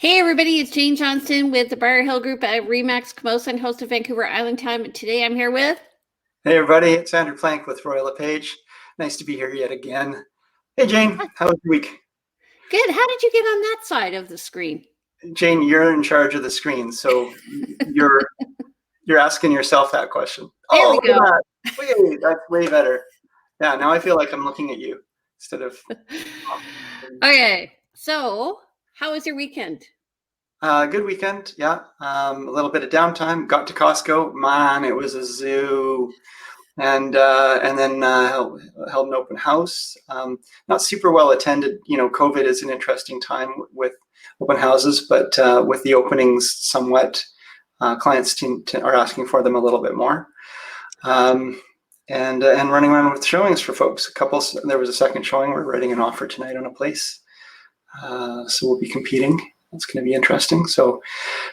Hey everybody, it's Jane Johnston with the Briar Hill Group at Remax Camosa and host of Vancouver Island Time. Today I'm here with... Hey everybody, it's Andrew Plank with LePage. Nice to be here yet again. Hey Jane, how was your week? Good. How did you get on that side of the screen? Jane, you're in charge of the screen, so you're asking yourself that question. There we go. Wait, that's way better. Yeah, now I feel like I'm looking at you instead of... Okay, so how was your weekend? Good weekend, yeah. A little bit of downtime. Got to Costco. Man, it was a zoo. And then held an open house. Not super well attended. You know, COVID is an interesting time with open houses, but with the openings somewhat, clients are asking for them a little bit more. And running around with showings for folks. There was a second showing. We're writing an offer tonight on a place. So we'll be competing. It's going to be interesting. So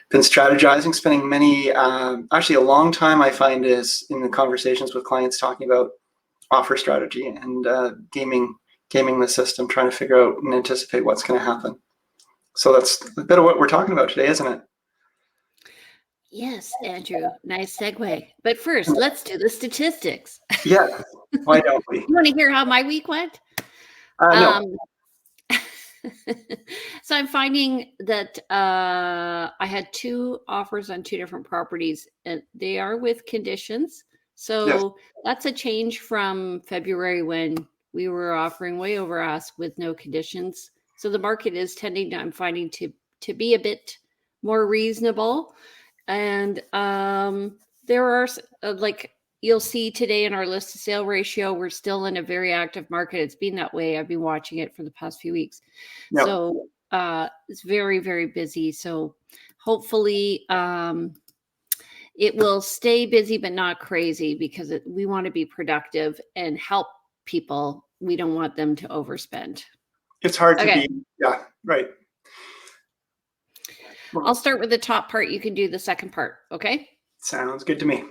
been strategizing, spending many, actually a long time I find is in the conversations with clients talking about offer strategy and gaming the system, trying to figure out and anticipate what's going to happen. So that's a bit of what we're talking about today, isn't it? Yes, Andrew, nice segue. But first, let's do the statistics. Yeah, why don't we? You want to hear how my week went? No. So I'm finding that I had 2 offers on 2 different properties, and they are with conditions. So yes, that's a change from February when we were offering way over ask with no conditions. So the market is tending, I'm finding, to be a bit more reasonable. And there are like you'll see today in our list to sale ratio, we're still in a very active market. It's been that way. I've been watching it for the past few weeks. Yep. So it's very, very busy. So hopefully it will stay busy, but not crazy, because we want to be productive and help people. We don't want them to overspend. It's hard to be, yeah, right. I'll start with the top part. You can do the second part. Okay. Sounds good to me.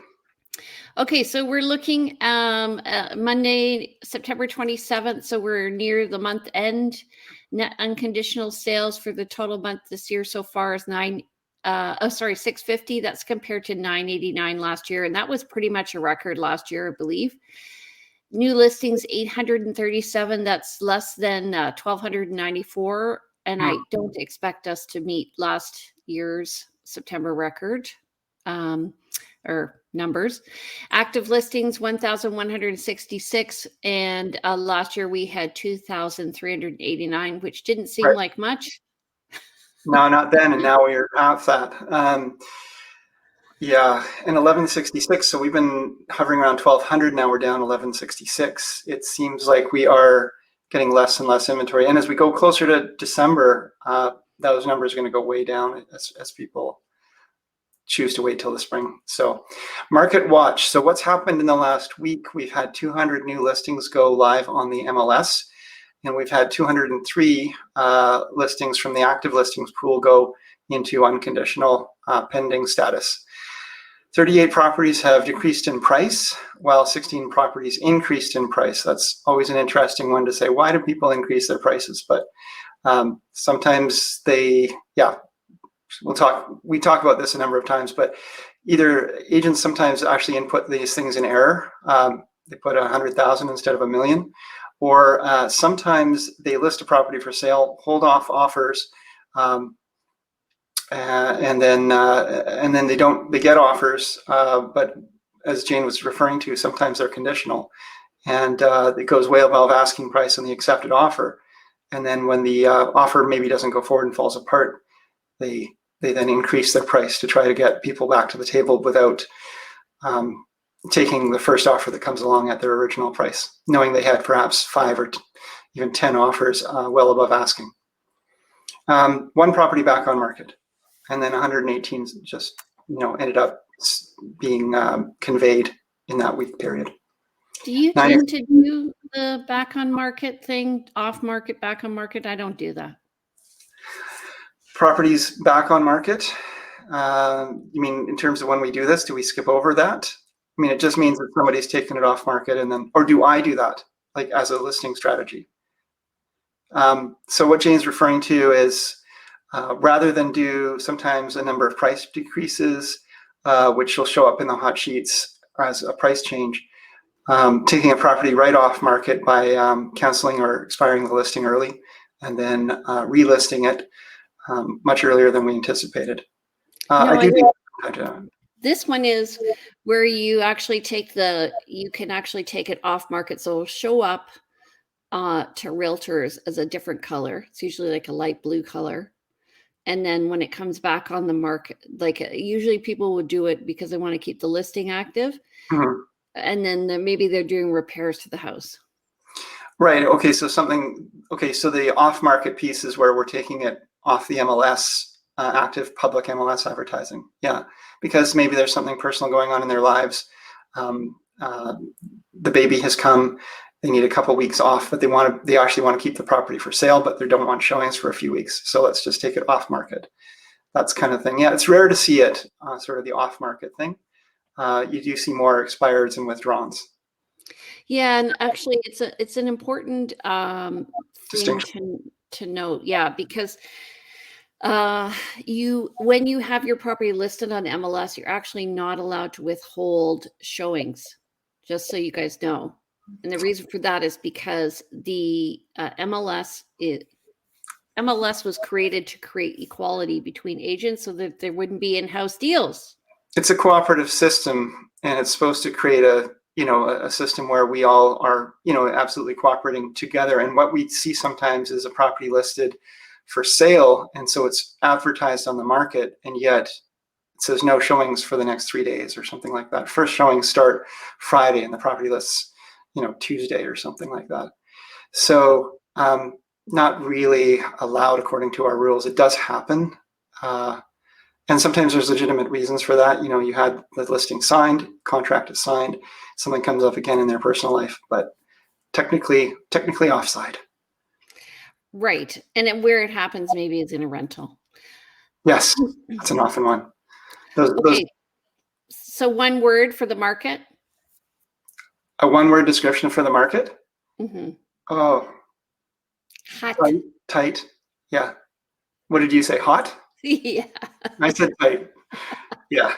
Okay, so we're looking Monday, September 27th. So we're near the month end. Net unconditional sales for the total month this year so far is 650. That's compared to 989 last year. And that was pretty much a record last year, I believe. New listings, 837. That's less than 1,294. And I don't expect us to meet last year's September record or numbers. Active listings, 1,166. And last year we had 2,389, which didn't seem like much. No, not then. And now we're half that. Yeah, and 1166. So we've been hovering around 1,200. Now we're down 1166. It seems like we are getting less and less inventory. And as we go closer to December, those numbers are going to go way down as people choose to wait till the spring. So market watch. So what's happened in the last week? We've had 200 new listings go live on the MLS, and we've had 203 listings from the active listings pool go into unconditional pending status. 38 properties have decreased in price, while 16 properties increased in price. That's always an interesting one to say, why do people increase their prices? But sometimes we talk about this a number of times, but either agents sometimes actually input these things in error. They put 100,000 instead of $1 million, or sometimes they list a property for sale, hold off offers, and then they get offers, but as Jane was referring to, sometimes they're conditional, and it goes way above asking price on the accepted offer. And then when the offer maybe doesn't go forward and falls apart, they then increase their price to try to get people back to the table without taking the first offer that comes along at their original price, knowing they had perhaps 5 or even 10 offers well above asking. One property back on market, and then 118 just ended up being conveyed in that week period. Do you tend to do the back on market thing, off market, back on market? I don't do that. Properties back on market? You mean in terms of when we do this, do we skip over that? I mean, it just means that somebody's taken it off market, and then, or do I do that, like as a listing strategy? So what Jane's referring to is rather than do sometimes a number of price decreases, which will show up in the hot sheets as a price change, taking a property right off market by canceling or expiring the listing early, and then relisting it much earlier than we anticipated. This one is where you actually you can actually take it off market. So it'll show up to realtors as a different color. It's usually like a light blue color. And then when it comes back on the market, like usually people would do it because they want to keep the listing active. Mm-hmm. And then maybe they're doing repairs to the house. Right. Okay. So the off-market piece is where we're taking it off the MLS, active public MLS advertising. Yeah. Because maybe there's something personal going on in their lives. The baby has come. They need a couple of weeks off, but they actually want to keep the property for sale, but they don't want showings for a few weeks. So let's just take it off market. That's kind of thing. Yeah. It's rare to see it, sort of the off market thing. You do see more expireds and withdrawals. Yeah, and actually, it's an important thing to note. Yeah, because when you have your property listed on MLS, you're actually not allowed to withhold showings. Just so you guys know, and the reason for that is because the MLS was created to create equality between agents, so that there wouldn't be in-house deals. It's a cooperative system, and it's supposed to create a system where we all are, absolutely cooperating together. And what we see sometimes is a property listed for sale, and so it's advertised on the market, and yet it says no showings for the next 3 days or something like that. First showings start Friday, and the property lists, Tuesday or something like that. So not really allowed according to our rules. It does happen. And sometimes there's legitimate reasons for that. You had the listing signed, contract is signed, something comes up again in their personal life, but technically offside. Right. And where it happens maybe is in a rental. Yes, that's an often one. Okay. So one word for the market? A one-word description for the market? Mm-hmm. Oh. Hot. Tight. Yeah. What did you say? Hot? Yeah. I said tight. Yeah.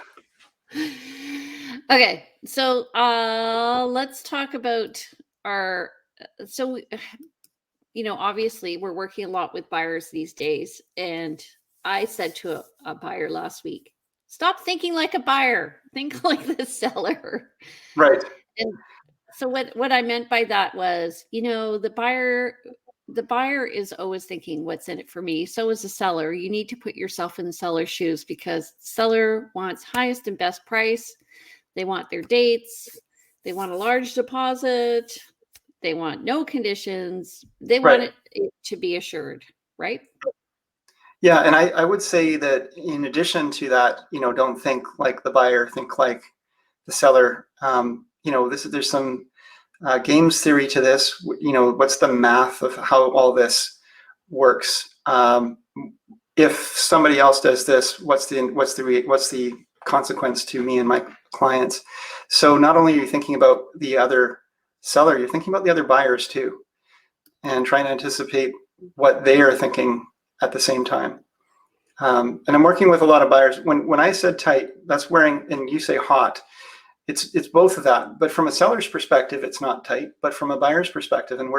Okay. So let's talk about obviously we're working a lot with buyers these days. And I said to a buyer last week, stop thinking like a buyer, think like the seller. Right. And so what I meant by that was, the buyer is always thinking, what's in it for me? So is the seller. You need to put yourself in the seller's shoes, because the seller wants highest and best price. They want their dates. They want a large deposit. They want no conditions. They want it to be assured, right? Yeah, and I would say that in addition to that, don't think like the buyer, think like the seller. There's some games theory to this. What's the math of how all this works? If somebody else does this, what's the consequence to me and my clients? So not only are you thinking about the other seller, you're thinking about the other buyers too, and trying to anticipate what they are thinking at the same time. And I'm working with a lot of buyers. When I said tight, that's wearing, and you say hot, it's both of that. But from a seller's perspective, it's not tight. But from a buyer's perspective, and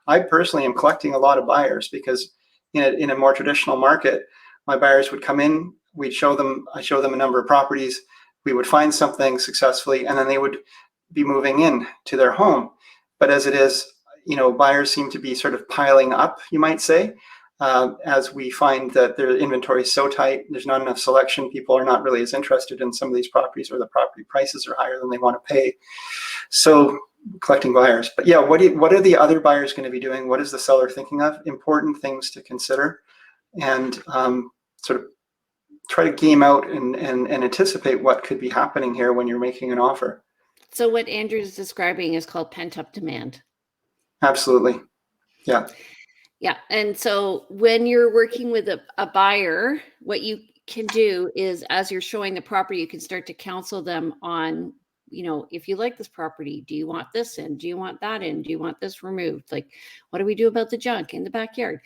I personally am collecting a lot of buyers, because in a more traditional market, my buyers would come in, I show them a number of properties, we would find something successfully, and then they would be moving in to their home. But as it is, buyers seem to be sort of piling up, you might say, as we find that their inventory is so tight, there's not enough selection. People are not really as interested in some of these properties, or the property prices are higher than they want to pay. So collecting buyers. But yeah, what are the other buyers going to be doing? What is the seller thinking of? Important things to consider, and sort of try to game out and anticipate what could be happening here when you're making an offer. So what Andrew is describing is called pent-up demand. Absolutely. Yeah. Yeah. And so when you're working with a buyer, what you can do is, as you're showing the property, you can start to counsel them on, if you like this property, do you want this in? Do you want that in? Do you want this removed? Like, what do we do about the junk in the backyard?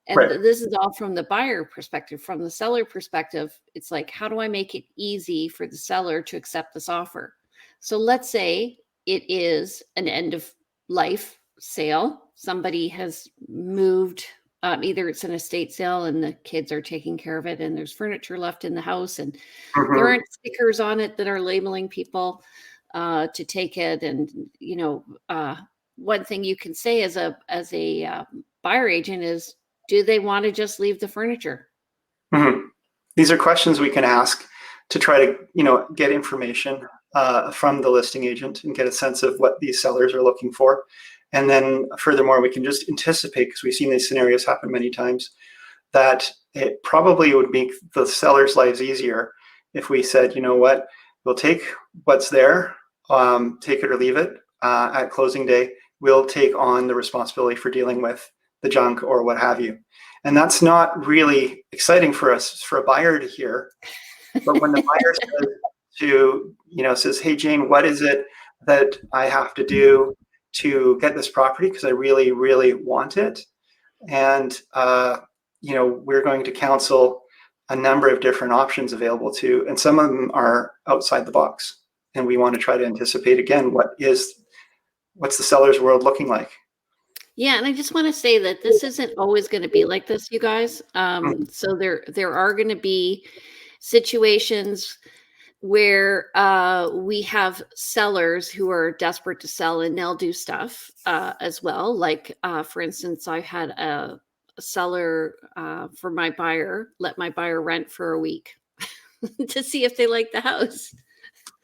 And Right. this is all from the buyer perspective. From the seller perspective, it's like, how do I make it easy for the seller to accept this offer? So let's say it is an end of life sale. Somebody has moved, either it's an estate sale and the kids are taking care of it and there's furniture left in the house and there Mhm. aren't stickers on it that are labeling people to take it. And, one thing you can say as a buyer agent is, do they want to just leave the furniture? Mhm. These are questions we can ask to try to, get information from the listing agent and get a sense of what these sellers are looking for. And then furthermore, we can just anticipate, because we've seen these scenarios happen many times, that it probably would make the sellers' lives easier if we said, you know what, we'll take what's there, take it or leave it at closing day. We'll take on the responsibility for dealing with the junk or what have you. And that's not really exciting for us, for a buyer to hear. But when the buyer says, hey, Jane, what is it that I have to do to get this property? Because I really, really want it. And, we're going to counsel a number of different options available to, and some of them are outside the box. And we want to try to anticipate, again, what's the seller's world looking like? Yeah, and I just want to say that this isn't always going to be like this, you guys. So there are going to be situations where we have sellers who are desperate to sell and they'll do stuff as well. Like, for instance, I had a seller for my buyer, let my buyer rent for a week to see if they like the house.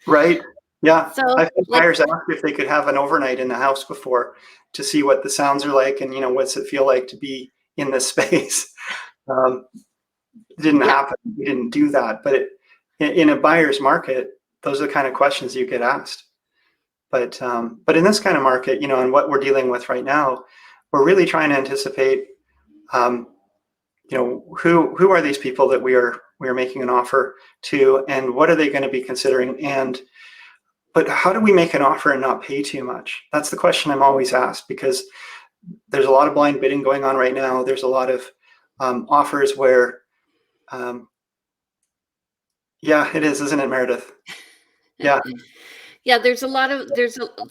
Right. Yeah. So, I've had like, buyers ask if they could have an overnight in the house before to see what the sounds are like and, what's it feel like to be in this space. Um, it didn't yeah, happen. We didn't do that. But in a buyer's market, those are the kind of questions you get asked. But in this kind of market, and what we're dealing with right now, we're really trying to anticipate, who are these people that we are making an offer to, and what are they going to be considering, but how do we make an offer and not pay too much? That's the question I'm always asked, because there's a lot of blind bidding going on right now. There's a lot of offers where, yeah, it is, isn't it, Meredith? Yeah. yeah,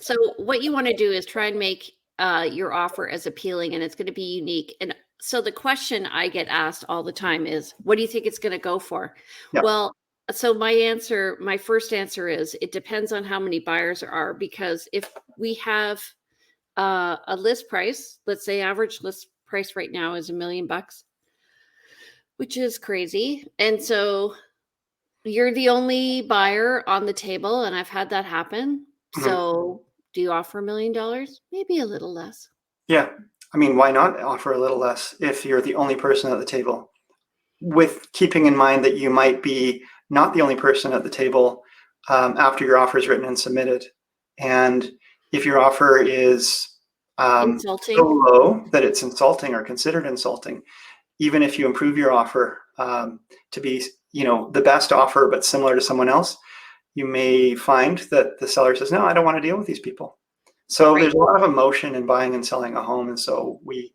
so what you want to do is try and make your offer as appealing and it's going to be unique. And so the question I get asked all the time is, what do you think it's going to go for? Yeah. Well, so my first answer is, it depends on how many buyers there are, because if we have a list price, let's say average list price right now is $1 million, which is crazy. And so you're the only buyer on the table, and I've had that happen. Mhm. So, do you offer $1 million? Maybe a little less. Yeah. I mean, why not offer a little less if you're the only person at the table? With keeping in mind that you might be not the only person at the table after your offer is written and submitted. And if your offer is so Insulting. low that it's insulting or considered insulting, even if you improve your offer to be, the best offer but similar to someone else, you may find that the seller says, no, I don't want to deal with these people. So Right. there's a lot of emotion in buying and selling a home, and so we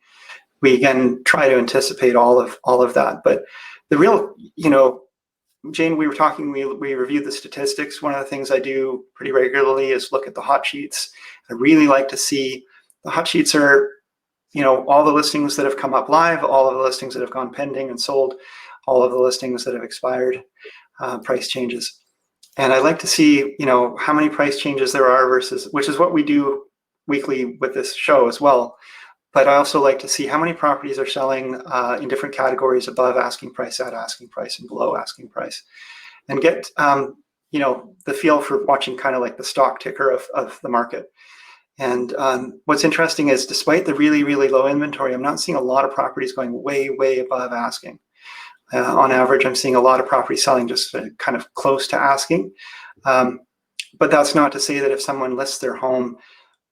again try to anticipate all of that. But the real, Jane, we were talking, we reviewed the statistics. One of the things I do pretty regularly is look at the hot sheets. I really like to see the hot sheets are, all the listings that have come up live, all of the listings that have gone pending and sold, all of the listings that have expired, price changes. And I like to see, how many price changes there are versus, which is what we do weekly with this show as well. But I also like to see how many properties are selling in different categories above asking price, at asking price, and below asking price, and get the feel for watching kind of like the stock ticker of the market. And what's interesting is, despite the really, really low inventory, I'm not seeing a lot of properties going way, way above asking. On average, I'm seeing a lot of properties selling just kind of close to asking. But that's not to say that if someone lists their home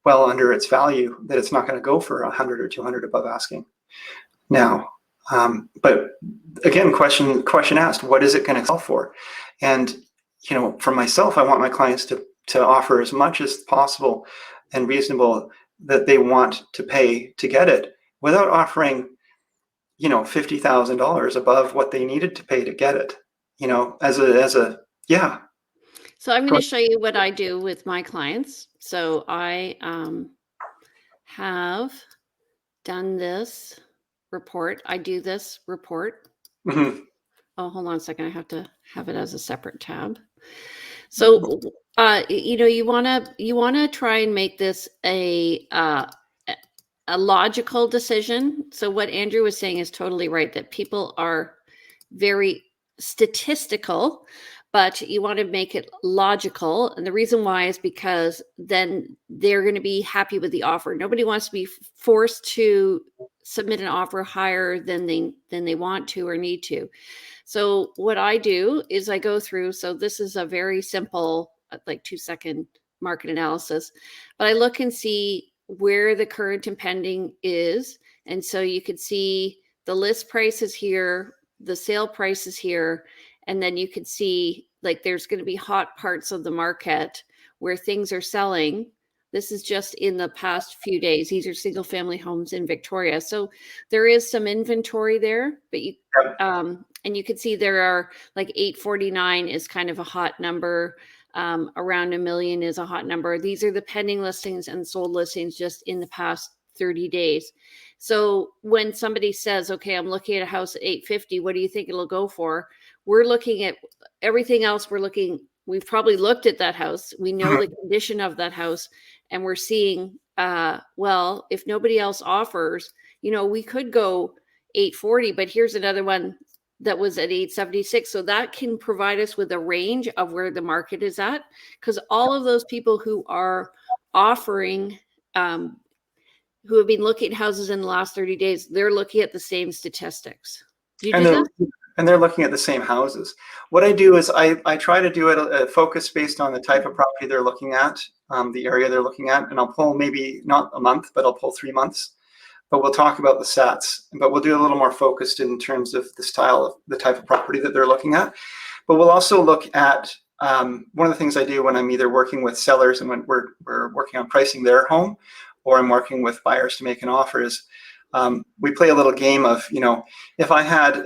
well under its value, that it's not going to go for 100 or 200 above asking. Now, but again, question asked, what is it going to sell for? And for myself, I want my clients to offer as much as possible and reasonable that they want to pay to get it, without offering $50,000 above what they needed to pay to get it, yeah. So I'm going to show you what I do with my clients. So I have done this report. I do this report. Mm-hmm. Oh, hold on a second. I have to have it as a separate tab. So, you want to try and make this a logical decision. So what Andrew was saying is totally right, that people are very statistical, but you want to make it logical. And the reason why is because then they're going to be happy with the offer. Nobody wants to be forced to submit an offer higher than they want to or need to. So what I do is I go through, so this is a very simple, like 2-second market analysis, but I look and see where the current and pending is. And so you could see the list price is here, the sale price is here, and then you could see like there's going to be hot parts of the market where things are selling. This is just in the past few days. These are single family homes in Victoria. So there is some inventory there, but and you can see there are like 849 is kind of a hot number. Around $1 million is a hot number. These are the pending listings and sold listings just in the past 30 days. So when somebody says, okay, I'm looking at a house at 850, what do you think it'll go for? We're looking at everything else. We've probably looked at that house. We know the condition of that house, and we're seeing, well, if nobody else offers, we could go 840, but here's another one that was at 876. So that can provide us with a range of where the market is at, because all of those people who are offering, who have been looking at houses in the last 30 days, they're looking at the same statistics. Do you do that? And they're looking at the same houses. What I do is I try to do it a focus based on the type of property they're looking at, the area they're looking at, and I'll pull maybe not a month, but I'll pull 3 months. But we'll talk about the stats, but we'll do a little more focused in terms of the style of the type of property that they're looking at. But we'll also look at one of the things I do when I'm either working with sellers and when we're working on pricing their home, or I'm working with buyers to make an offer is we play a little game of, if I had,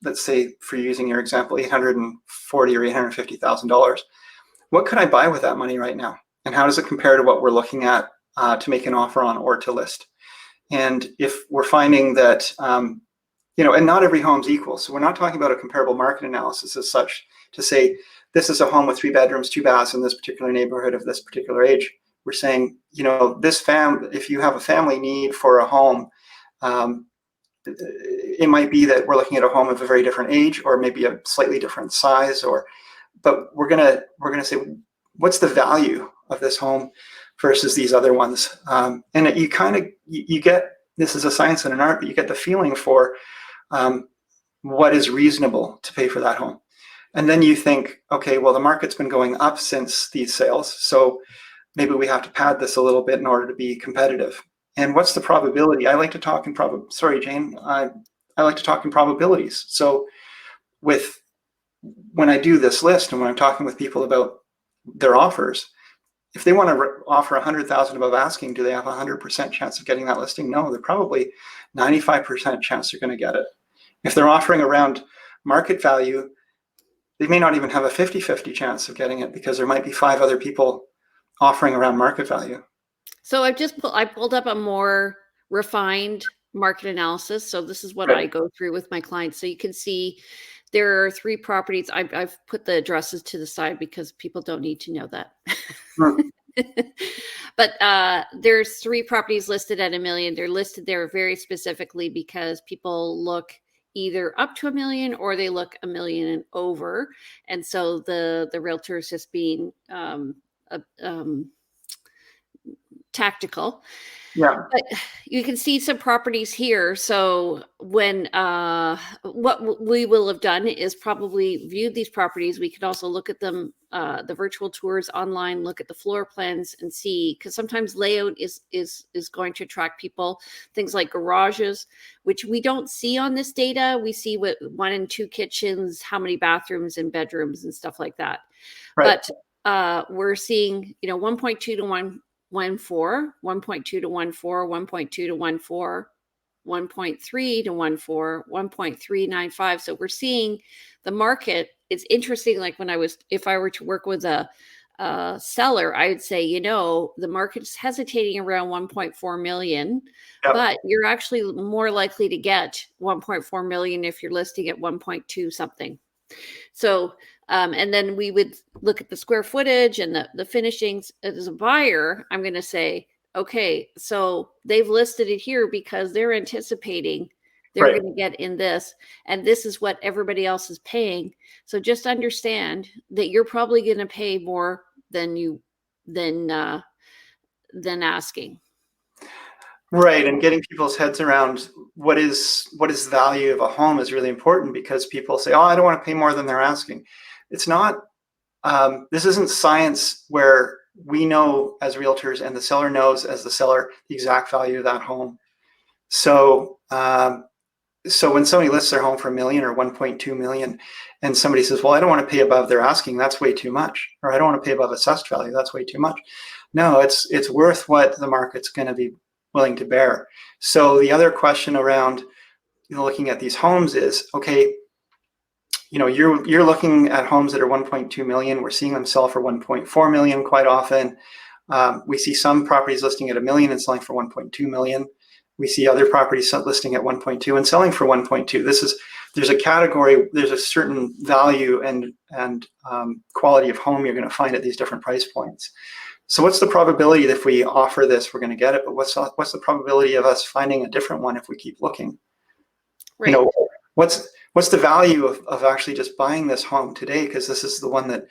let's say for using your example, $840,000 or $850,000, what could I buy with that money right now? And how does it compare to what we're looking at to make an offer on or to list? And if we're finding that, and not every home's equal. So we're not talking about a comparable market analysis as such to say, this is a home with 3 bedrooms, 2 baths in this particular neighborhood of this particular age. We're saying, if you have a family need for a home, it might be that we're looking at a home of a very different age or maybe a slightly different size, but we're gonna say, what's the value of this home versus these other ones? And you get, this is a science and an art, but you get the feeling for what is reasonable to pay for that home. And then you think, okay, well, the market's been going up since these sales, so maybe we have to pad this a little bit in order to be competitive. And what's the probability? I like to talk in sorry, Jane. I like to talk in probabilities. So when I do this list and when I'm talking with people about their offers, if they want to offer 100,000 above asking, do they have a 100% chance of getting that listing? No, they're probably 95% chance they're going to get it. If they're offering around market value, they may not even have a 50-50 chance of getting it because there might be 5 other people offering around market value. So I pulled up a more refined market analysis. So this is what I go through with my clients. So you can see there are 3 properties. I've put the addresses to the side because people don't need to know that. But there's 3 properties listed at $1 million. They're listed there very specifically because people look either up to $1 million or they look $1 million and over. And so the realtor is just being tactical. Yeah. But you can see some properties here. So when what we will have done is probably viewed these properties. We could also look at them, the virtual tours online, look at the floor plans and see, because sometimes layout is going to attract people. Things like garages, which we don't see on this data. We see what 1 and 2 kitchens, how many bathrooms and bedrooms and stuff like that. Right. But we're seeing, 1.2 to 1.4, 1.2 to 1.4, 1.2 to 1.4, 1.3 to 1.4, 1.395. So we're seeing the market. It's interesting. Like if I were to work with a seller, I would say, the market's hesitating around 1.4 million, Yep. but you're actually more likely to get 1.4 million if you're listing at 1.2 something. So, and then we would look at the square footage and the finishings. As a buyer, I'm going to say, okay, so they've listed it here because they're anticipating they're going to get in this, and this is what everybody else is paying. So just understand that you're probably going to pay more than asking. Right, and getting people's heads around what is the value of a home is really important, because people say, "Oh, I don't want to pay more than they're asking." It's not. This isn't science where we know as realtors and the seller knows as the seller the exact value of that home. So, so when somebody lists their home for $1 million or 1.2 million, and somebody says, "Well, I don't want to pay above their asking. That's way too much," or "I don't want to pay above assessed value. That's way too much." No, it's worth what the market's going to be willing to bear. So the other question around looking at these homes is, okay, you're looking at homes that are 1.2 million. We're seeing them sell for 1.4 million quite often. We see some properties listing at $1 million and selling for 1.2 million. We see other properties listing at 1.2 and selling for 1.2. There's a category, there's a certain value and quality of home you're going to find at these different price points. So what's the probability that if we offer this, we're going to get it? But what's the probability of us finding a different one if we keep looking? Right. What's the value of actually just buying this home today because this is the one that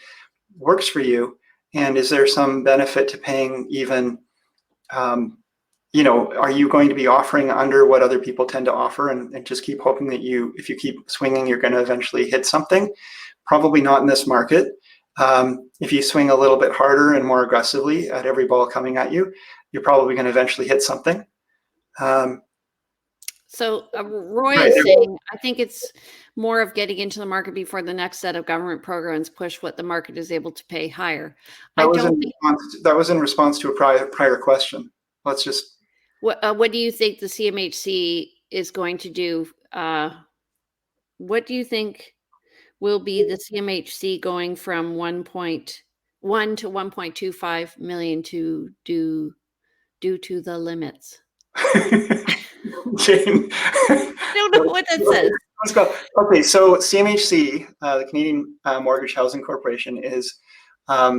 works for you? And is there some benefit to paying even, are you going to be offering under what other people tend to offer and just keep hoping that if you keep swinging, you're going to eventually hit something? Probably not in this market. If you swing a little bit harder and more aggressively at every ball coming at you, you're probably going to eventually hit something. So Roy is saying, I think it's more of getting into the market before the next set of government programs push what the market is able to pay higher. That was in response to a prior question. Let's just. What do you think the CMHC is going to do? What do you think will be the CMHC going from 1.1 to 1.25 million due to the limits? Jane. I don't know what that says. Let's go. Okay, so CMHC, the Canadian Mortgage Housing Corporation, is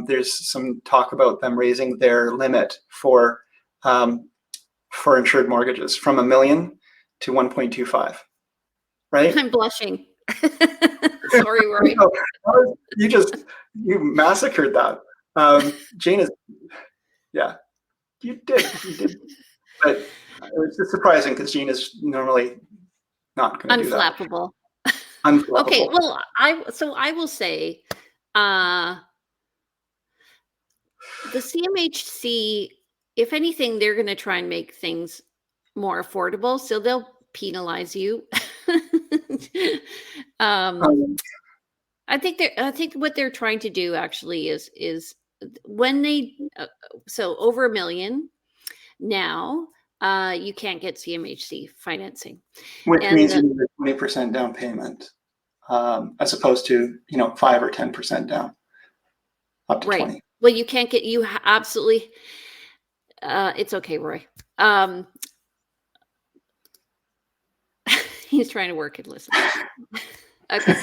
there's some talk about them raising their limit for insured mortgages from $1 million to 1.25. Right? I'm blushing. Sorry, Roy. You massacred that. Jane is, yeah, you did. But it's just surprising because Jane is normally not going to do that. Unflappable. Unflappable. Okay, well, I will say, the CMHC, if anything, they're going to try and make things more affordable, so they'll penalize you. I think what they're trying to do actually is when they so over $1 million now, you can't get CMHC financing, which means you need a 20% down payment, as opposed to 5 or 10% down, up to 20. Well, you can't get absolutely. It's okay, Roy. He's trying to work and listen. Okay,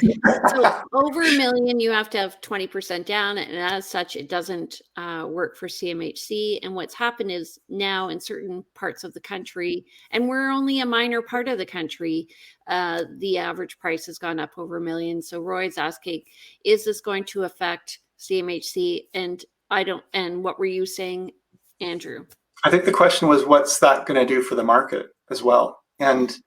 so over $1 million, you have to have 20% down, and as such, it doesn't work for CMHC. And what's happened is now in certain parts of the country, and we're only a minor part of the country, the average price has gone up over $1 million. So Roy's asking, is this going to affect CMHC? And what were you saying, Andrew? I think the question was, what's that going to do for the market as well? And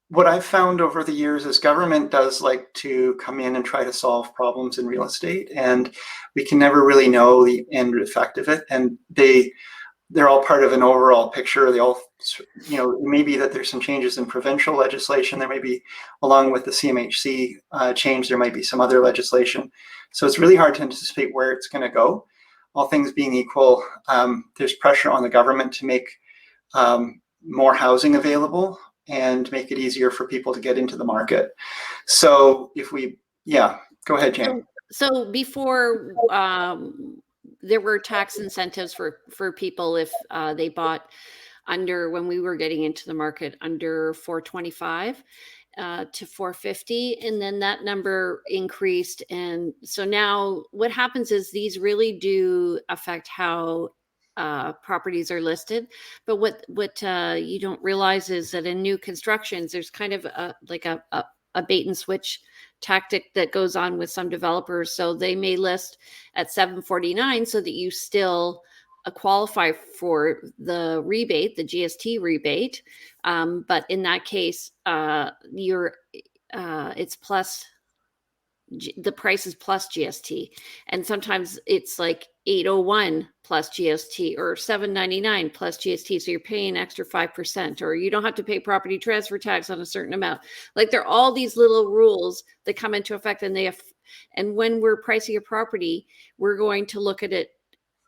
what I've found over the years is government does like to come in and try to solve problems in real estate, and we can never really know the end effect of it. And they're all part of an overall picture. They all, it may be that there's some changes in provincial legislation. There may be, along with the CMHC change, there might be some other legislation. So it's really hard to anticipate where it's going to go. All things being equal, there's pressure on the government to make more housing available and make it easier for people to get into the market. So if we, yeah, go ahead, Jane. So before there were tax incentives for people if they bought under, when we were getting into the market, under 425 to 450, and then that number increased. And so now what happens is these really do affect how properties are listed. But what you don't realize is that in new constructions, there's kind of like a bait and switch tactic that goes on with some developers. So they may list at 749 so that you still qualify for the rebate, the GST rebate. But in that case, it's plus, the price is plus GST. And sometimes it's like 801 plus GST or 799 plus GST. So you're paying an extra 5%, or you don't have to pay property transfer tax on a certain amount. Like there are all these little rules that come into effect, and and when we're pricing a property, we're going to look at it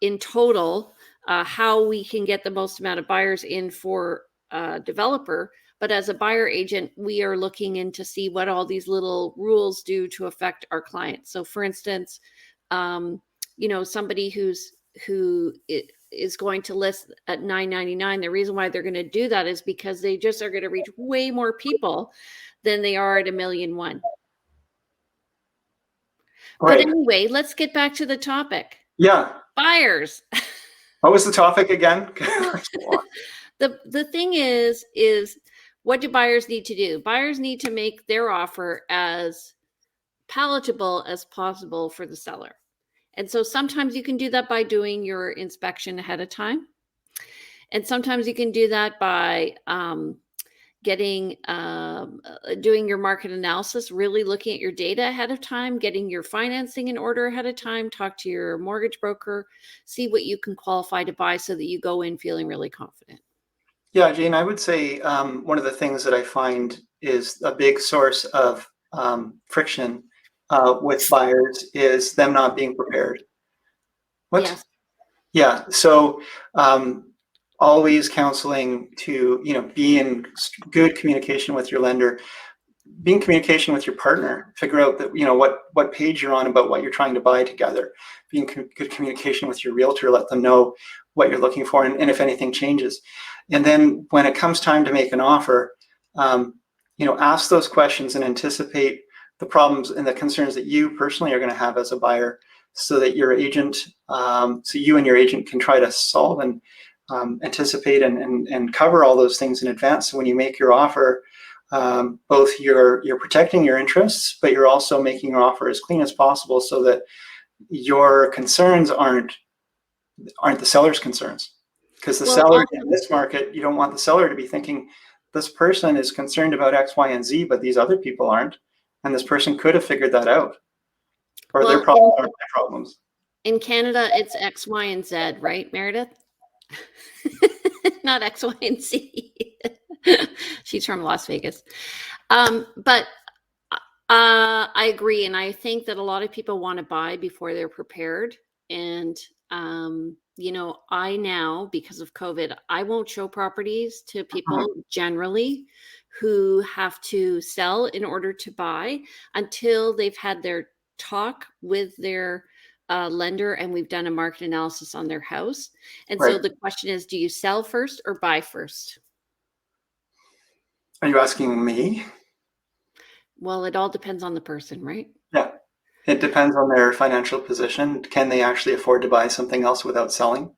in total, how we can get the most amount of buyers in for a developer. But as a buyer agent, we are looking in to see what all these little rules do to affect our clients. So for instance, somebody who is going to list at $999, the reason why they're going to do that is because they just are going to reach way more people than they are at $1,000,001. Right. But anyway, let's get back to the topic. Yeah. Buyers. What was the topic again? The thing is what do buyers need to do? Buyers need to make their offer as palatable as possible for the seller. And so sometimes you can do that by doing your inspection ahead of time. And sometimes you can do that by doing your market analysis, really looking at your data ahead of time, getting your financing in order ahead of time, talk to your mortgage broker, see what you can qualify to buy so that you go in feeling really confident. Yeah, Jane, I would say one of the things that I find is a big source of friction with buyers is them not being prepared. What? Yes. Yeah. So always counseling to, be in good communication with your lender, be in communication with your partner, figure out that, what page you're on about what you're trying to buy together, be in good communication with your realtor, let them know what you're looking for and if anything changes. And then when it comes time to make an offer, ask those questions and anticipate the problems and the concerns that you personally are going to have as a buyer, so that your agent, so you and your agent can try to solve and anticipate and cover all those things in advance. So when you make your offer, both you're protecting your interests, but you're also making your offer as clean as possible, so that your concerns aren't the seller's concerns. Because the seller in this market, you don't want the seller to be thinking, this person is concerned about X, Y, and Z, but these other people aren't. And this person could have figured that out. Or their problems aren't my problems. In Canada, it's X, Y, and Z, right, Meredith? Not X, Y, and Z. She's from Las Vegas. But I agree. And I think that a lot of people want to buy before they're prepared. And I now, because of COVID, I won't show properties to people generally who have to sell in order to buy until they've had their talk with their lender and we've done a market analysis on their house. And so the question is, do you sell first or buy first? Are you asking me? Well, it all depends on the person, right? Yeah. It depends on their financial position. Can they actually afford to buy something else without selling?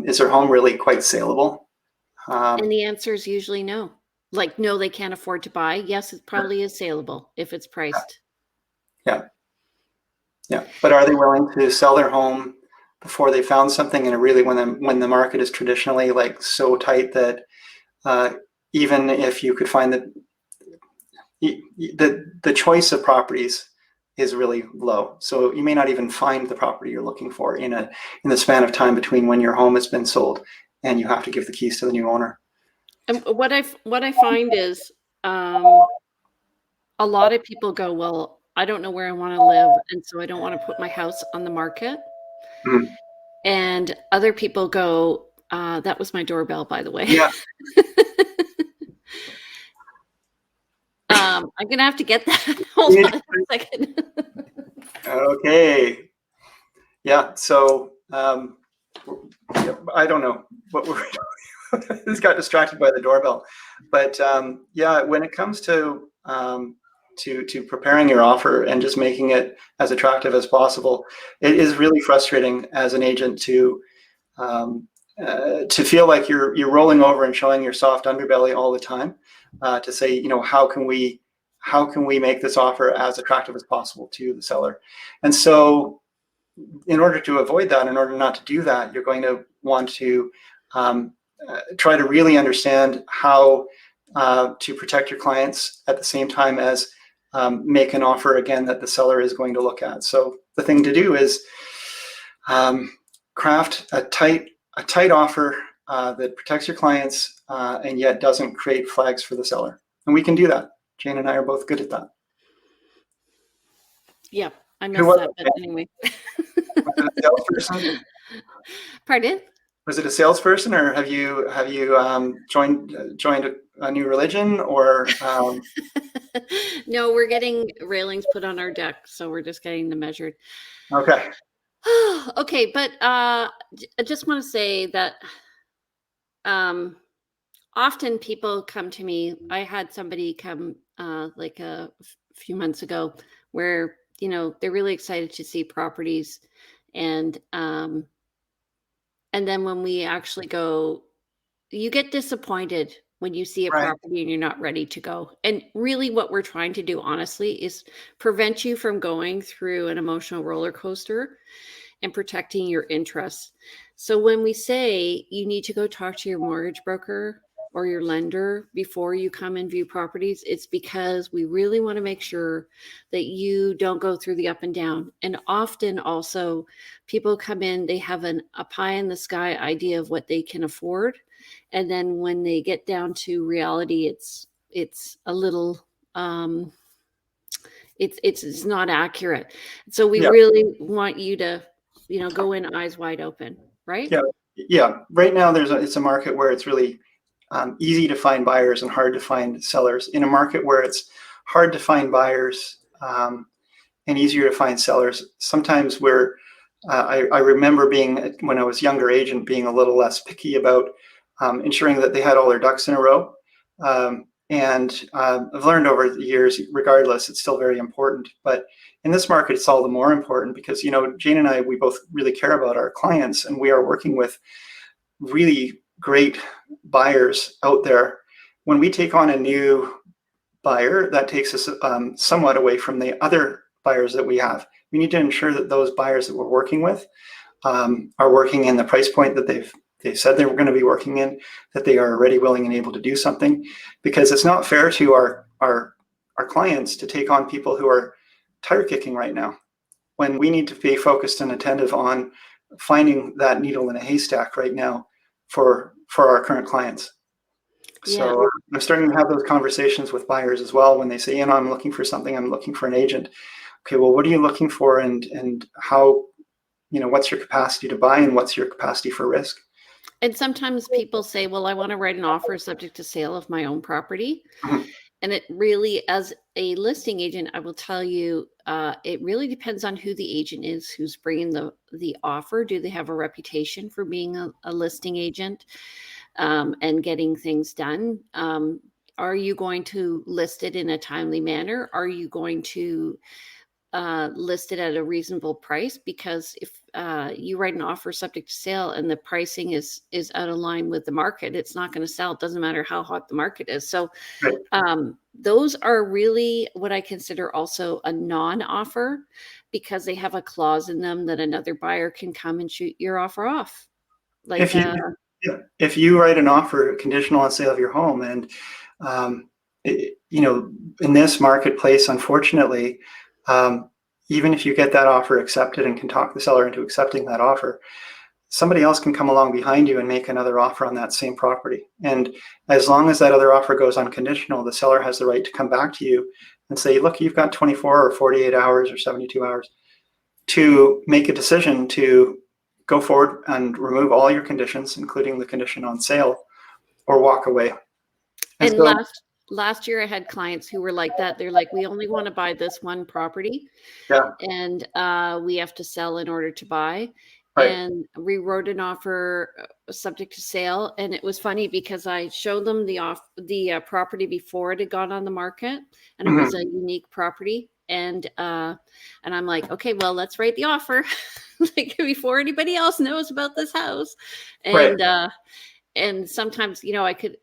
Is their home really quite saleable? And the answer is usually no. Like, no, they can't afford to buy. Yes, it probably is saleable if it's priced. Yeah. But are they willing to sell their home before they found something? And really, when the market is traditionally like so tight that even if you could find the choice of properties is really low. So you may not even find the property you're looking for in the span of time between when your home has been sold and you have to give the keys to the new owner. And what I find is a lot of people go, well, I don't know where I want to live, and so I don't want to put my house on the market. Mm. And other people go, That was my doorbell, by the way. Yeah. I'm going to have to get that. Hold on a second. Okay. Yeah. So I don't know what we're just got distracted by the doorbell, but yeah, when it comes to preparing your offer and just making it as attractive as possible, it is really frustrating as an agent to feel like you're rolling over and showing your soft underbelly all the time, to say, how can we make this offer as attractive as possible to the seller. And so in order to avoid that, in order not to do that, you're going to want to try to really understand how to protect your clients at the same time as make an offer, again, that the seller is going to look at. So the thing to do is craft a tight offer that protects your clients and yet doesn't create flags for the seller. And we can do that. Jane and I are both good at that. Yeah, I messed that up anyway. Was it a salesperson? Pardon? Was it a salesperson, or have you joined a new religion, or? No, we're getting railings put on our deck, so we're just getting them measured. Okay. Okay, but I just want to say that often people come to me. I had somebody come like a few months ago where, they're really excited to see properties, and then when we actually go, you get disappointed when you see a Right. property and you're not ready to go. And really what we're trying to do, honestly, is prevent you from going through an emotional roller coaster and protecting your interests. So when we say you need to go talk to your mortgage broker or your lender before you come and view properties, it's because we really want to make sure that you don't go through the up and down. And often also people come in, they have a pie in the sky idea of what they can afford. And then when they get down to reality, it's a little, it's not accurate. So we really want you to, go in eyes wide open, right? Yeah. Right now, it's a market where it's really easy to find buyers and hard to find sellers. In a market where it's hard to find buyers and easier to find sellers, sometimes I remember when I was a younger agent, being a little less picky about ensuring that they had all their ducks in a row. And I've learned over the years, regardless, it's still very important. But in this market, it's all the more important because, Jane and I, we both really care about our clients, and we are working with really great buyers out there. When we take on a new buyer, that takes us somewhat away from the other buyers that we have. We need to ensure that those buyers that we're working with are working in the price point that they've said they were going to be working in, that they are already willing and able to do something, because it's not fair to our clients to take on people who are tire kicking right now, when we need to be focused and attentive on finding that needle in a haystack right now for our current clients. So I'm starting to have those conversations with buyers as well when they say, I'm looking for something, I'm looking for an agent. Okay, well, what are you looking for, and how, what's your capacity to buy and what's your capacity for risk? And sometimes people say, well, I want to write an offer subject to sale of my own property. Mhm. And it really, as a listing agent, I will tell you, it really depends on who the agent is, who's bringing the offer. Do they have a reputation for being a listing agent and getting things done? Are you going to list it in a timely manner? Are you going to listed at a reasonable price? Because if you write an offer subject to sale and the pricing is out of line with the market, it's not going to sell. It doesn't matter how hot the market is. So those are really what I consider also a non-offer, because they have a clause in them that another buyer can come and shoot your offer off. Like if you write an offer conditional on sale of your home, and in this marketplace, unfortunately, even if you get that offer accepted and can talk the seller into accepting that offer, somebody else can come along behind you and make another offer on that same property. And as long as that other offer goes unconditional, the seller has the right to come back to you and say, look, you've got 24 or 48 hours or 72 hours to make a decision to go forward and remove all your conditions, including the condition on sale, or walk away. And so, last year I had clients who were like that. They're like, we only want to buy this one property, and we have to sell in order to buy. Right. And we wrote an offer subject to sale, and it was funny because I showed them the property before it had gone on the market, and it was a unique property. And I'm like, okay, well, let's write the offer like before anybody else knows about this house. And and sometimes, I could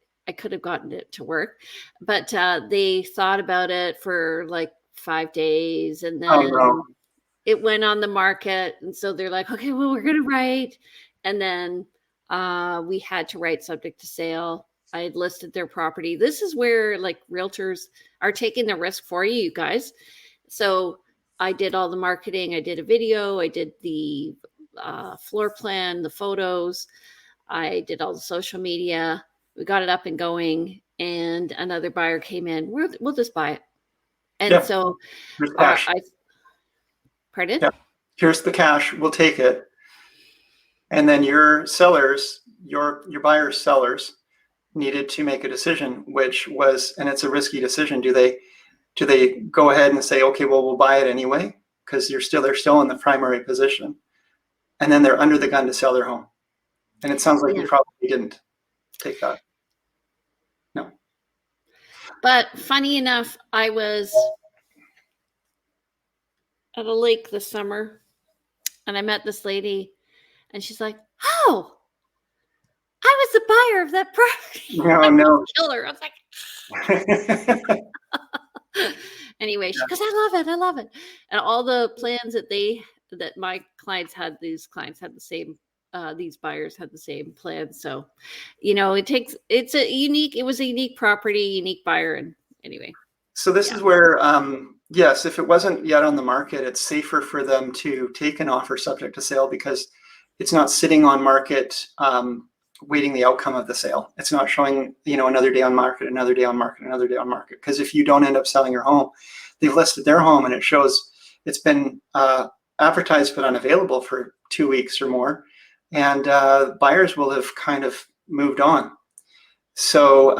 have gotten it to work, but they thought about it for like 5 days, and then it went on the market. And so they're like, okay, well, we're going to write. And then we had to write subject to sale. I had listed their property. This is where like realtors are taking the risk for you guys. So I did all the marketing. I did a video. I did the floor plan, the photos. I did all the social media. We got it up and going, and another buyer came in. We'll just buy it. And so pardon? Yeah. Here's the cash. We'll take it. And then your sellers, your buyer's sellers needed to make a decision, which was, and it's a risky decision. Do they go ahead and say, okay, well, we'll buy it anyway, because they're still in the primary position, and then they're under the gun to sell their home? And it sounds like you probably didn't take that. No. But funny enough, I was at a lake this summer, and I met this lady, and she's like, oh, I was the buyer of that property. Oh, no. Kill her. I was like, anyway, because I love it. And all the plans that my clients had, these clients had the same, these buyers had the same plan. So, it was a unique property, unique buyer. And anyway. So this is where, yes, if it wasn't yet on the market, it's safer for them to take an offer subject to sale, because it's not sitting on market, waiting the outcome of the sale. It's not showing, another day on market, another day on market, another day on market. Because if you don't end up selling your home, they've listed their home and it shows it's been advertised but unavailable for 2 weeks or more, and buyers will have kind of moved on. So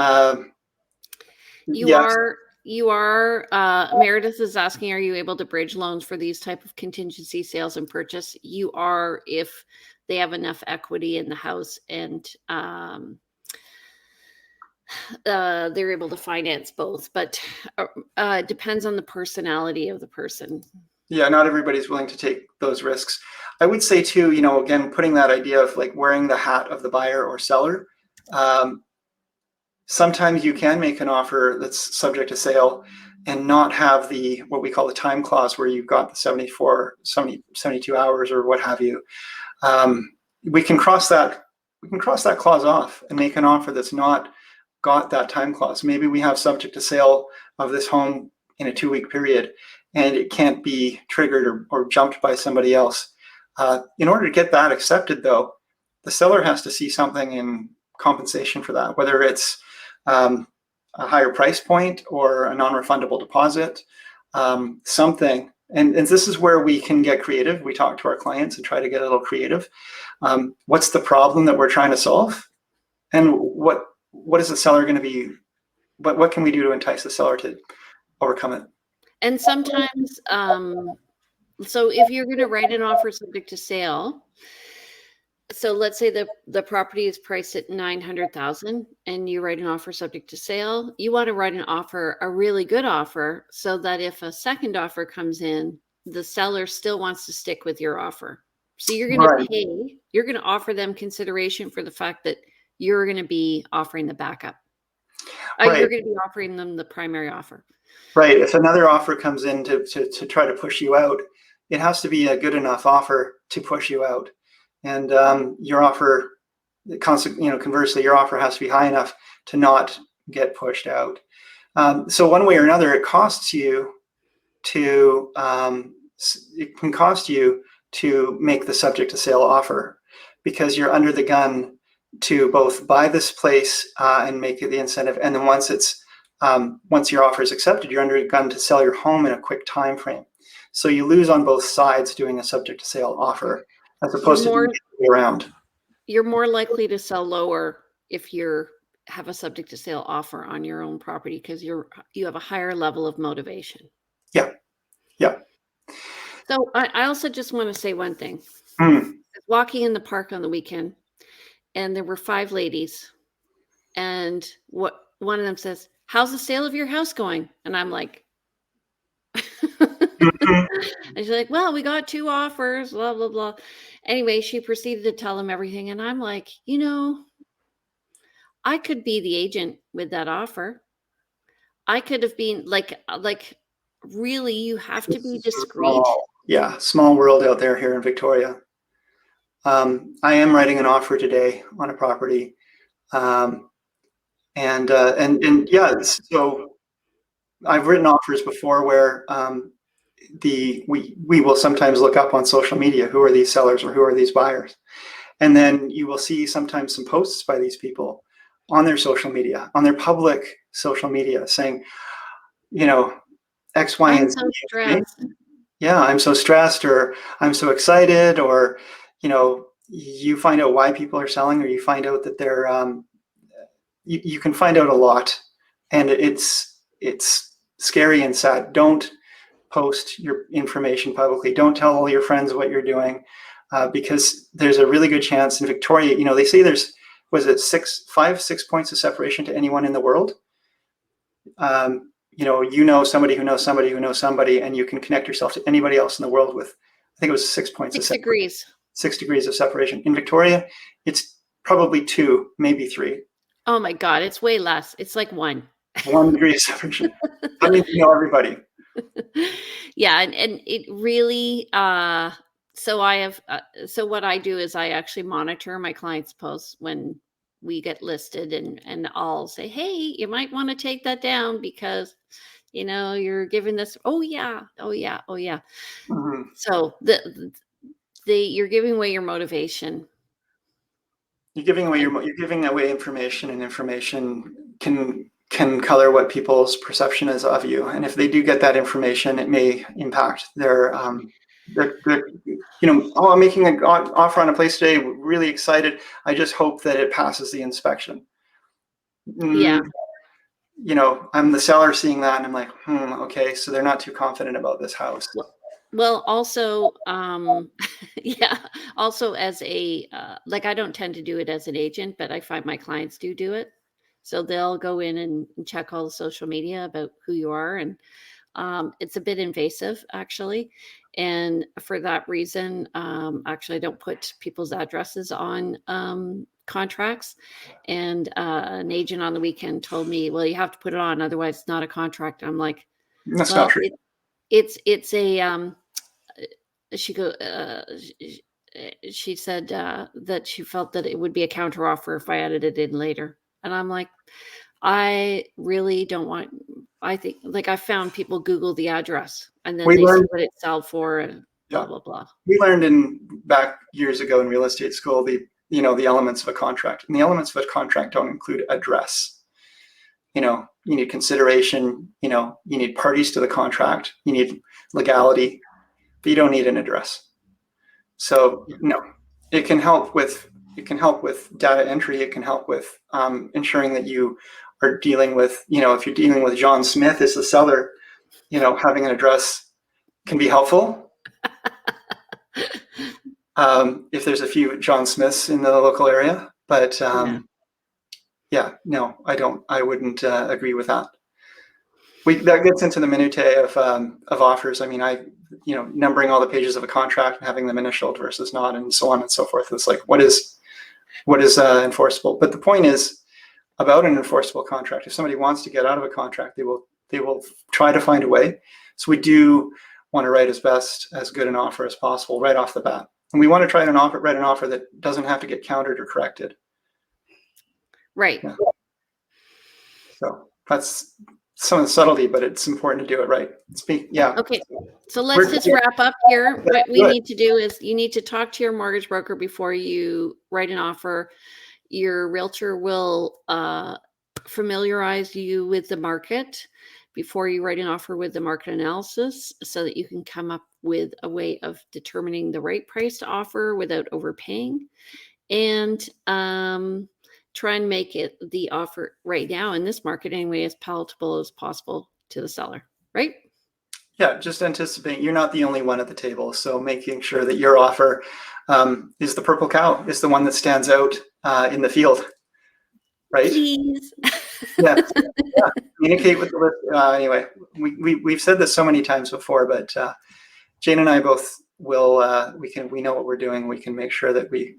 Meredith is asking, are you able to bridge loans for these type of contingency sales and purchase? You are, if they have enough equity in the house and they're able to finance both, but it depends on the personality of the person. Yeah, not everybody's willing to take those risks. I would say too, again, putting that idea of like wearing the hat of the buyer or seller, sometimes you can make an offer that's subject to sale and not have what we call the time clause, where you've got the 72 hours or what have you. We can cross that clause off and make an offer that's not got that time clause. Maybe we have subject to sale of this home in a 2-week period, and it can't be triggered or jumped by somebody else. In order to get that accepted, though, the seller has to see something in compensation for that, whether it's a higher price point or a non-refundable deposit, something. And this is where we can get creative. We talk to our clients and try to get a little creative. What's the problem that we're trying to solve? And what is the seller going to be? What can we do to entice the seller to overcome it? And sometimes, so if you're going to write an offer subject to sale, so let's say the property is priced at $900,000 and you write an offer subject to sale, you want to write an offer, a really good offer, so that if a second offer comes in, the seller still wants to stick with your offer. So you're going to you're going to offer them consideration for the fact that you're going to be offering the backup. You're going to be offering them the primary offer. Right. If another offer comes in to try to push you out, it has to be a good enough offer to push you out. And your offer, conversely, your offer has to be high enough to not get pushed out. So one way or another, it can cost you to make the subject to sale offer, because you're under the gun to both buy this place and make it the incentive, and then once your offer is accepted, you're under a gun to sell your home in a quick time frame. So you lose on both sides doing a subject to sale offer. as opposed to doing it around. You're more likely to sell lower if you have a subject to sale offer on your own property because you have a higher level of motivation. Yeah. Yeah. So I also just want to say one thing. Walking in the park on the weekend, and there were 5 ladies, and one of them says, "How's the sale of your house going?" And I'm like, and she's like, "Well, we got 2 offers, blah, blah, blah." Anyway, she proceeded to tell him everything. And I'm like, I could be the agent with that offer. I could have been like really, you have to be discreet. Small world out there here in Victoria. I am writing an offer today on a property. So I've written offers before where we will sometimes look up on social media, who are these sellers or who are these buyers? And then you will see sometimes some posts by these people on their social media, on their public social media saying, X, Y, and Z. I'm so stressed. Yeah, I'm so stressed, or I'm so excited, or, you find out why people are selling, or you find out that they're, you can find out a lot, and it's scary and sad. Don't post your information publicly. Don't tell all your friends what you're doing, because there's a really good chance in Victoria, they say there's, was it 6 points of separation to anyone in the world? Somebody who knows somebody who knows somebody, and you can connect yourself to anybody else in the world with, I think it was 6 points. 6 degrees. 6 degrees of separation. In Victoria, it's probably 2, maybe 3. Oh my God, it's way less. It's like 1. 1 degree of separation. I mean, everybody. Yeah, and it really. So I have. So what I do is I actually monitor my clients' posts when we get listed, and I'll say, "Hey, you might want to take that down because, you're giving this. Oh yeah, oh yeah, oh yeah." Mm-hmm. So you're giving away your motivation. You're giving away information, and information can color what people's perception is of you. And if they do get that information, it may impact their I'm making an offer on a place today, really excited. I just hope that it passes the inspection. Yeah. I'm the seller seeing that, and I'm like, okay, so they're not too confident about this house. Well, also, yeah, also as a, I don't tend to do it as an agent, but I find my clients do it. So they'll go in and check all the social media about who you are. And it's a bit invasive, actually. And for that reason, actually, I don't put people's addresses on contracts. And an agent on the weekend told me, well, you have to put it on, otherwise it's not a contract. I'm like, that's not true. It's a, she said that she felt that it would be a counteroffer if I added it in later. And I'm like, I really don't want, I think, I found people Google the address and then they see what it sells for and blah, blah, blah. We learned back years ago in real estate school, the elements of a contract. And the elements of a contract don't include address. You need consideration, you need parties to the contract, you need legality, but you don't need an address. So no, it can help with data entry. It can help with ensuring that you are dealing with, if you're dealing with John Smith as the seller, having an address can be helpful. If there's a few John Smiths in the local area, but no, I wouldn't agree with that. That gets into the minutiae of offers. I mean, numbering all the pages of a contract and having them initialed versus not, and so on and so forth. It's like, what is enforceable? But the point is about an enforceable contract. If somebody wants to get out of a contract, they will try to find a way. So we do want to write as good an offer as possible right off the bat, and we want to write an offer that doesn't have to get countered or corrected. Right. Yeah. So that's some of the subtlety, but it's important to do it right. Okay. So let's just wrap up here. What we need to do is you need to talk to your mortgage broker before you write an offer. Your realtor will familiarize you with the market before you write an offer with the market analysis so that you can come up with a way of determining the right price to offer without overpaying, and try and make it the offer right now in this market anyway as palatable as possible to the seller, right? Yeah, just anticipate you're not the only one at the table. So making sure that your offer is the purple cow, is the one that stands out in the field, right? Please. Yeah. Yeah. Communicate with the list. Anyway, we've said this so many times before, but Jane and I both will. We know what we're doing. We can make sure that we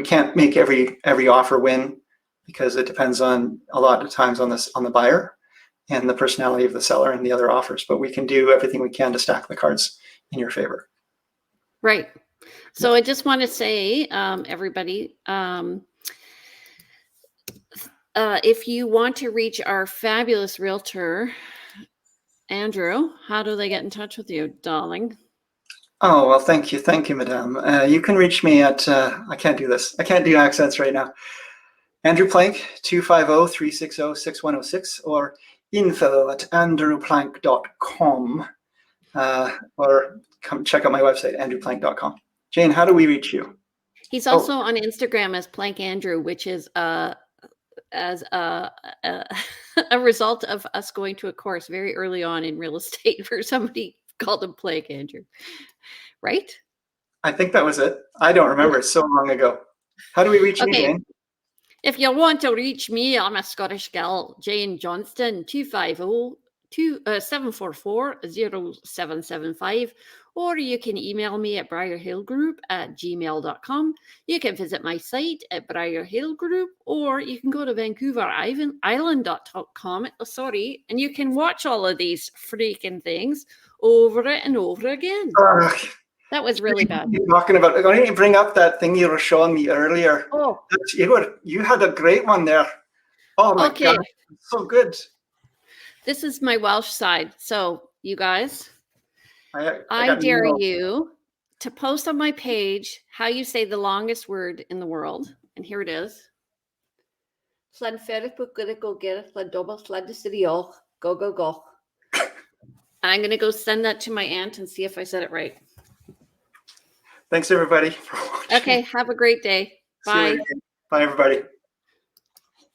can't make every offer win, because it depends on a lot of times on the buyer and the personality of the seller and the other offers. But we can do everything we can to stack the cards in your favor. Right. So I just want to say, everybody, if you want to reach our fabulous realtor, Andrew, how do they get in touch with you, darling? Oh, well, thank you, madame. You can reach me at, I can't do this. I can't do accents right now. Andrew Plank, 250-360-6106, or info@andrewplank.com, or come check out my website, andrewplank.com. Jane, how do we reach you? He's also on Instagram as Plank Andrew, which is as a result of us going to a course very early on in real estate where somebody called him Plank Andrew, right? I think that was it. I don't remember. It's so long ago. How do we reach you, Jane? If you want to reach me, I'm a Scottish gal, Jane Johnston, 250-744-0775, or you can email me at briarhillgroup@gmail.com. You can visit my site at Briar Hill Group, or you can go to vancouverisland.com, and you can watch all of these freaking things over and over again. That was really bad. You're talking about, I'm going to bring up that thing you were showing me earlier. Oh, you had a great one there. Oh my God, so good. This is my Welsh side. So you guys, I dare you to post on my page how you say the longest word in the world. And here it is. Go, go, go. And I'm going to go send that to my aunt and see if I said it right. Thanks, everybody, for watching. Okay, have a great day. Bye. Bye, everybody.